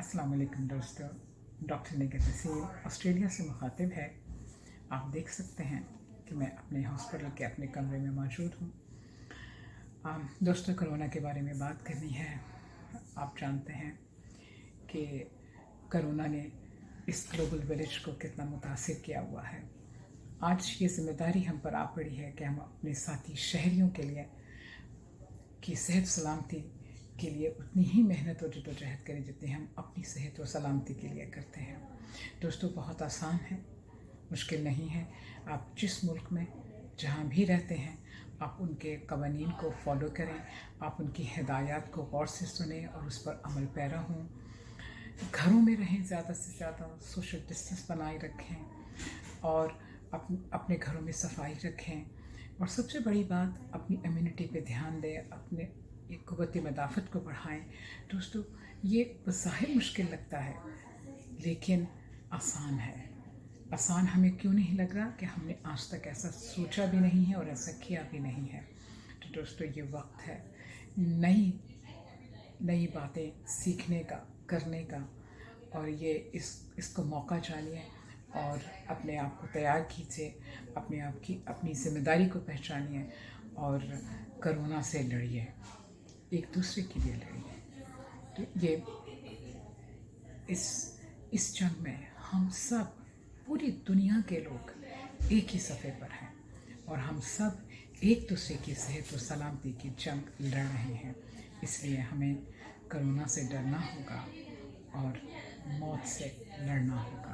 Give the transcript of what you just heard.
अस्सलाम वालेकुम दोस्तों। डॉक्टर निगहत नसीम ऑस्ट्रेलिया से मुखातिब है। आप देख सकते हैं कि मैं अपने हॉस्पिटल के अपने कमरे में मौजूद हूँ। दोस्तों, कोरोना के बारे में बात करनी है। आप जानते हैं कि कोरोना ने इस ग्लोबल विलेज को कितना मुतासिर किया हुआ है। आज ये जिम्मेदारी हम पर आ पड़ी है कि हम अपने साथी शहरियों के लिए की सेहत सलामती के लिए उतनी ही मेहनत और जद्दोजहद करें जितनी हम अपनी सेहत और सलामती के लिए करते हैं। दोस्तों, बहुत आसान है, मुश्किल नहीं है। आप जिस मुल्क में जहाँ भी रहते हैं, आप उनके कवानीन को फॉलो करें, आप उनकी हिदायत को गौर से सुनें और उस पर अमल पैरा हों। घरों में रहें, ज़्यादा से ज़्यादा सोशल डिस्टेंस बनाए रखें और अपने घरों में सफाई रखें। और सबसे बड़ी बात, अपनी इम्यूनिटी पे ध्यान दें, अपने एक क़ुव्वत मदाफ़त को बढ़ाएं। दोस्तों, ये बज़ाहिर मुश्किल लगता है लेकिन आसान है। आसान हमें क्यों नहीं लग रहा कि हमने आज तक ऐसा सोचा भी नहीं है और ऐसा किया भी नहीं है। तो दोस्तों, ये वक्त है नई बातें सीखने का, करने का, और ये इसको मौका जानिए और अपने आप को तैयार कीजिए, अपने आप की अपनी ज़िम्मेदारी को पहचानिए और कोरोना से लड़िए, एक दूसरे के लिए लड़िए। तो ये इस जंग में हम सब, पूरी दुनिया के लोग एक ही सफ़े पर हैं और हम सब एक दूसरे की सेहत और सलामती की जंग लड़ रहे हैं। इसलिए हमें कोरोना से डरना होगा और मौत से लड़ना होगा।